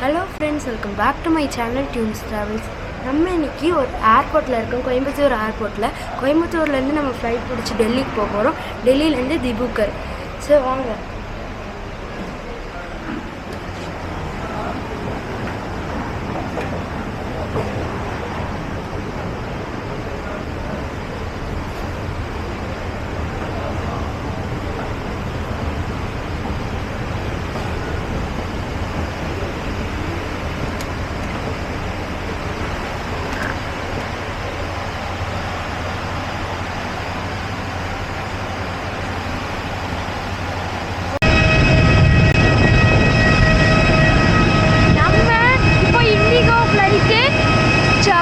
Hello friends, welcome back to my channel Tunes Travels. நம்ம இன்னைக்கு ஒரு ஏர்போர்ட்டில் இருக்கோம், கோயம்புத்தூர் ஏர்போர்ட்டில். கோயம்புத்தூர்லேருந்து நம்ம ஃப்ளைட் பிடிச்சி டெல்லிக்கு போக போகிறோம். டெல்லியிலேருந்து திபுகர். ஸோ வாங்க.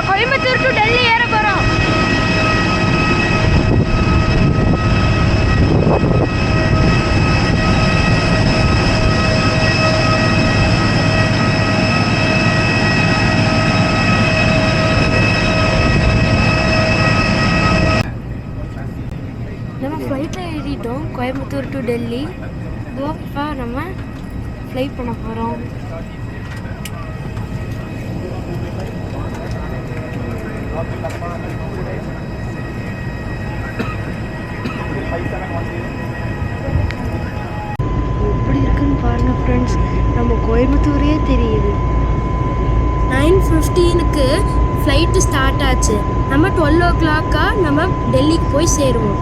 கோயம்புத்தூர் டு டெல்லி ஏற போகிறோம். நம்ம ஃப்ளைட்டில் ஏறிட்டோம், கோயம்புத்தூர் டு டெல்லி. இப்போ நம்ம ஃப்ளைட் பண்ண போகிறோம். எப்படி இருக்குன்னு பாருங்க ஃப்ரெண்ட்ஸ், நம்ம கோயம்புத்தூரே தெரியுது. 9:15க்கு ஃப்ளைட்டு ஸ்டார்ட் ஆச்சு. நம்ம 12 o'clock நம்ம டெல்லிக்கு போய் சேருவோம்.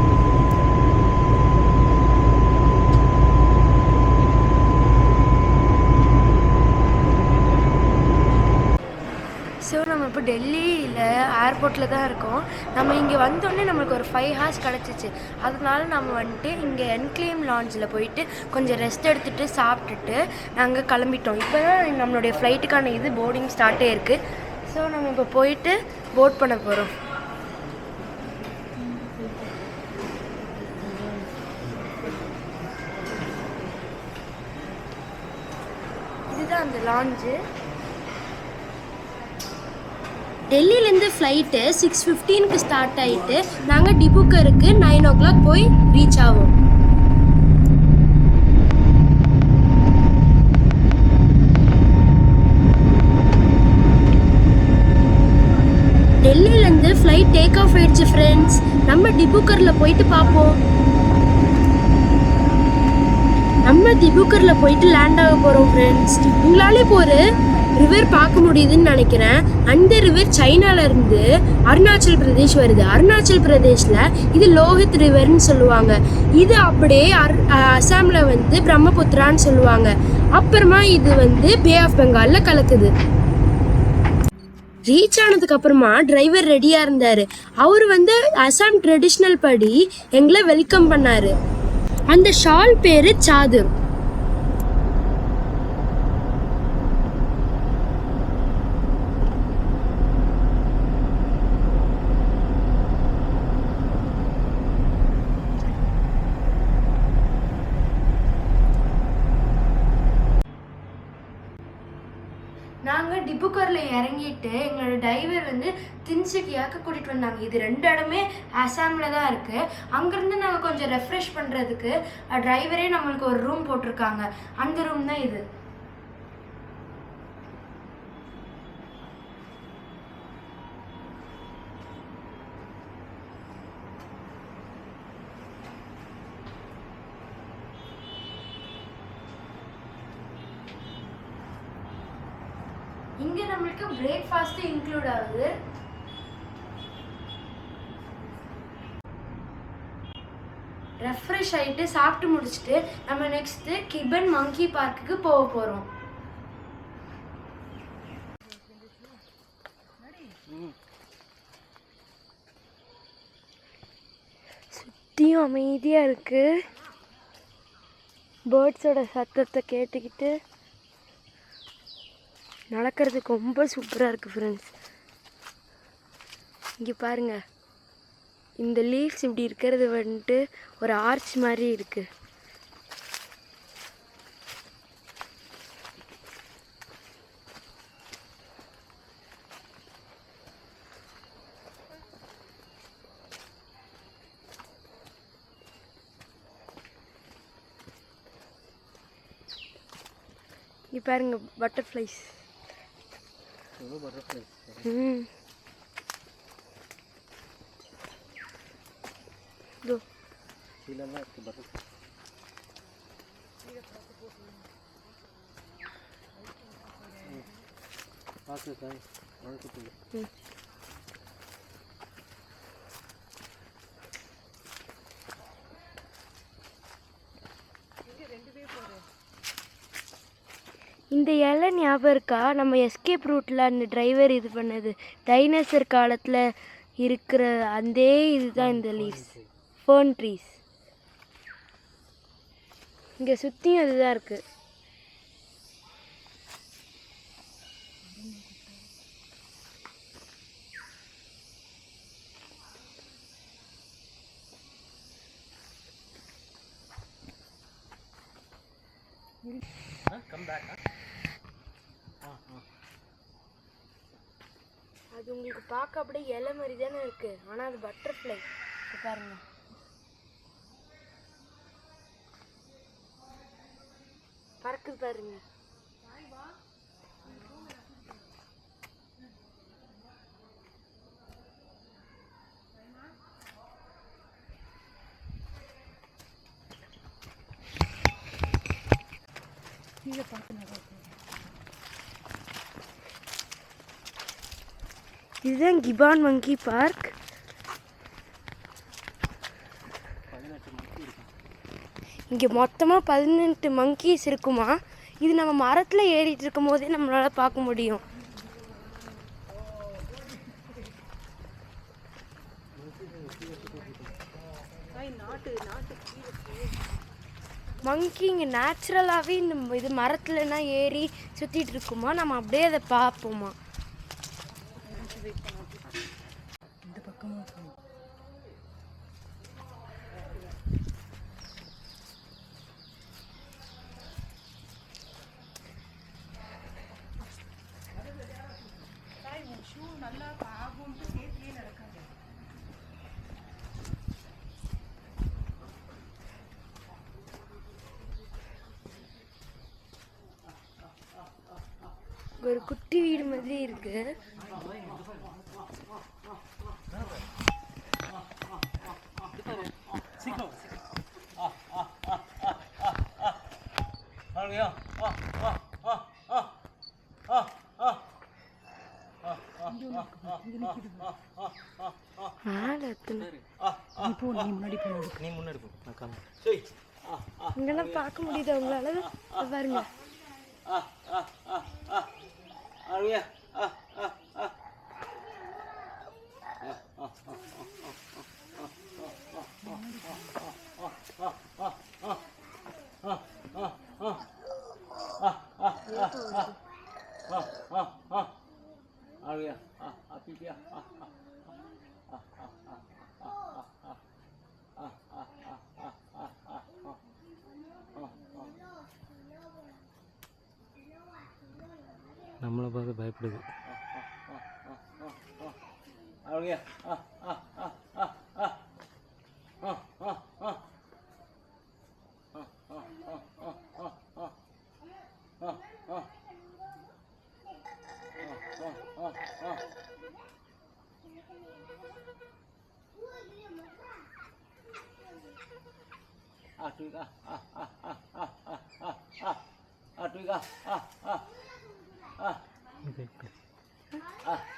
ஸோ நம்ம இப்போ டெல்லியில் ஏர்போர்ட்டில் தான் இருக்கோம். நம்ம இங்கே வந்தோடனே நம்மளுக்கு ஒரு 5 hours கிடச்சிச்சு. அதனால நம்ம வந்துட்டு இங்கே என்க்ளேம் லாஞ்சில் போயிட்டு கொஞ்சம் ரெஸ்ட் எடுத்துகிட்டு சாப்பிட்டுட்டு நாங்கள் கிளம்பிட்டோம். இப்போ தான் நம்மளுடைய ஃப்ளைட்டுக்கான போர்டிங் ஸ்டார்ட்டே இருக்குது. ஸோ நம்ம இப்போ போயிட்டு போர்ட் பண்ண போகிறோம். இதுதான் அந்த லாஞ்சு. டெல்லியிலேருந்து ஃப்ளைட்டு 6:15க்கு ஸ்டார்ட் ஆகிட்டு நாங்கள் திபுகருக்கு 9 o'clock போய் ரீச் ஆவோம். டெல்லியிலேருந்து ஃப்ளைட் டேக் ஆஃப் ஆயிடுச்சு ஃப்ரெண்ட்ஸ். நம்ம திபுகரில் போயிட்டு பார்ப்போம். நம்ம திபுகரில் போயிட்டு லேண்ட் ஆக போகிறோம் ஃப்ரெண்ட்ஸ். உங்களாலே இப்போ ஒரு ரிவர் பார்க்க முடியுதுன்னு நினைக்கிறேன். அந்த ரிவர் சைனாலேருந்து அருணாச்சல் பிரதேஷ் வருது. அருணாச்சல் பிரதேஷில் இது லோஹித் ரிவர்னு சொல்லுவாங்க. இது அப்படியே அசாமில் வந்து பிரம்மபுத்திரான்னு சொல்லுவாங்க. அப்புறமா இது பே ஆஃப் பெங்காலில் கலக்குது. ரீச் ஆனதுக்கு அப்புறமா டிரைவர் ரெடியாக இருந்தார். அவர் அசாம் ட்ரெடிஷ்னல் படி எங்களை வெல்கம் பண்ணார். அந்த ஷால் பேர் சாதர். நாங்கள் திபுகரில் இறங்கிட்டு எங்களோட டிரைவர் தின்சுக்கியாவுக்கு கூட்டிகிட்டு வந்தாங்க. இது 2 இடமே அசாமில் தான் இருக்குது. அங்கேருந்து நாங்கள் கொஞ்சம் ரெஃப்ரெஷ் பண்ணுறதுக்கு டிரைவரே நம்மளுக்கு ஒரு ரூம் போட்டிருக்காங்க. அந்த ரூம் தான் இது. இங்கே நம்மளுக்கு பிரேக்ஃபாஸ்ட் இன்க்ளூட் ஆகுது. ரெஃப்ரெஷ் ஆகிட்டு சாப்பிட்டு முடிச்சுட்டு நம்ம நெக்ஸ்ட்டு கிபன் மங்கி பார்க்குக்கு போக போகிறோம். சுற்றியும் அமைதியாக இருக்குது. பேர்ட்ஸோட சத்தத்தை கேட்டுக்கிட்டு நடக்கிறதுக்கு ரொம்ப சூப்பராக இருக்குது ஃப்ரெண்ட்ஸ். இங்கே பாருங்கள், இந்த லீவ்ஸ் இப்படி இருக்கிறது ஒரு ஆர்ச் மாதிரி இருக்குது. இங்கே பாருங்க பட்டர்ஃப்ளைஸ். இந்த இலை ஞாபகம் இருக்கா? நம்ம எஸ்கேப் ரூட்டில் அந்த டிரைவர் இது பண்ணது டைனோசர் காலத்தில் இருக்கிற அதே இதுதான் இந்த லீவ்ஸ், ஃபர்ன் ட்ரீஸ். இங்கே சுற்றியும் அதுதான் இருக்குது. அது உங்களுக்கு பார்க்க அப்படியே இலை மாதிரி தானே இருக்கு, ஆனால் அது பட்டர்ஃப்ளை. பாருங்க, பறக்குது பாருங்க. இதுதான் கிபான் மங்கி பார்க். இங்கே மொத்தமாக 18 மங்கீஸ் இருக்குமா. இது நம்ம மரத்தில் ஏறிட்டு இருக்கும் போதே நம்மளால் பார்க்க முடியும். மங்கி இங்கே நேச்சுரலாகவே இந்த இது மரத்துலனா ஏறி சுற்றிட்டு இருக்குமா, நம்ம அப்படியே அதை பார்ப்போமா. இந்த பக்கமாக ஒரு குட்டி வீடு மாதிரி இருக்கு. இங்கெல்லாம் பார்க்க முடியுது உங்களால? பாருங்க, நம்மளை பார்த்து பயப்படுது.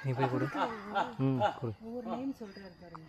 நீ போய் கொடு. கொடு. ஒவ்வொரு நேம் சொல்றாரு பாருங்க.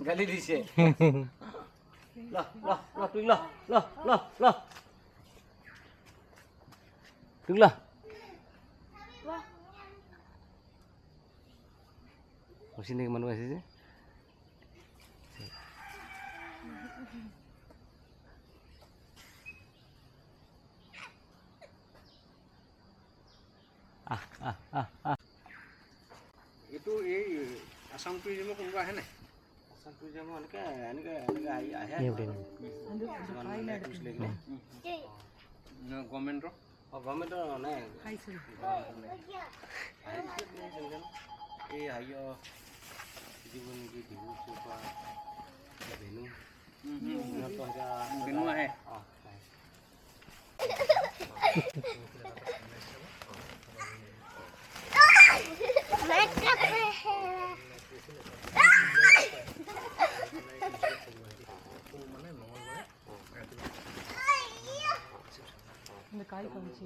Galilishe. Lah. Tunglah. sini kemana sih? Itu asam tujuh mau kemana nih? Asam tujuh mau ini ayah. Iya udah. Nah, komen roh. Oh, komen roh nih. Hai sih. Ayo. Jadi pun gitu coba. Benu. Benu ah. Oh. இந்த காய் காமிச்சு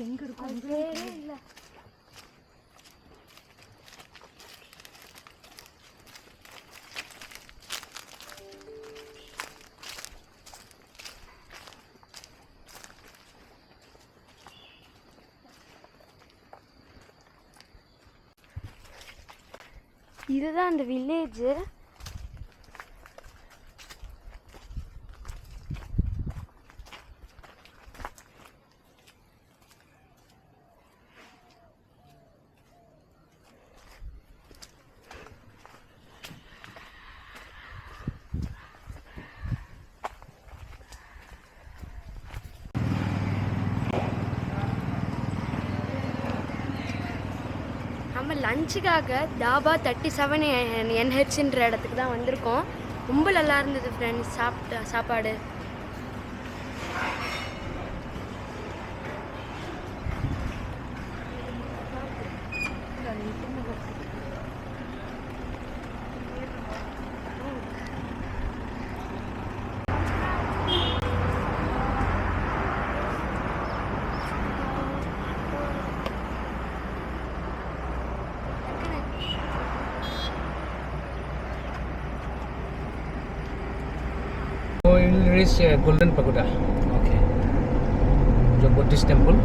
எங்க இருக்கும் இதுதான் அந்த village. நம்ம லஞ்சுக்காக தாபா 37 NHன்ற இடத்துக்கு தான் வந்திருக்கோம். ரொம்ப நல்லா இருந்தது ஃப்ரெண்ட்ஸ் சாப்பாடு. We'll reach Golden Pagoda, Okay. the Buddhist temple.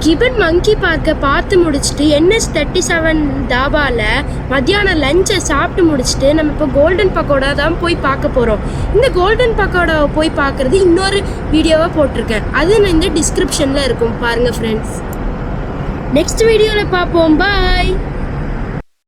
கிபன் மங்கி பார்க்கை பார்த்து முடிச்சுட்டு NH37 தாபாவில் மத்தியானம் லஞ்சை சாப்பிட்டு முடிச்சுட்டு நம்ம இப்போ கோல்டன் பக்கோடா தான் போய் பார்க்க போகிறோம். இந்த கோல்டன் பக்கோடாவை போய் பார்க்குறது இன்னொரு வீடியோவாக போட்டிருக்கேன். அது நான் இந்த டிஸ்கிரிப்ஷனில் இருக்கும் பாருங்கள் ஃப்ரெண்ட்ஸ். நெக்ஸ்ட் வீடியோவில் பார்ப்போம். பாய்.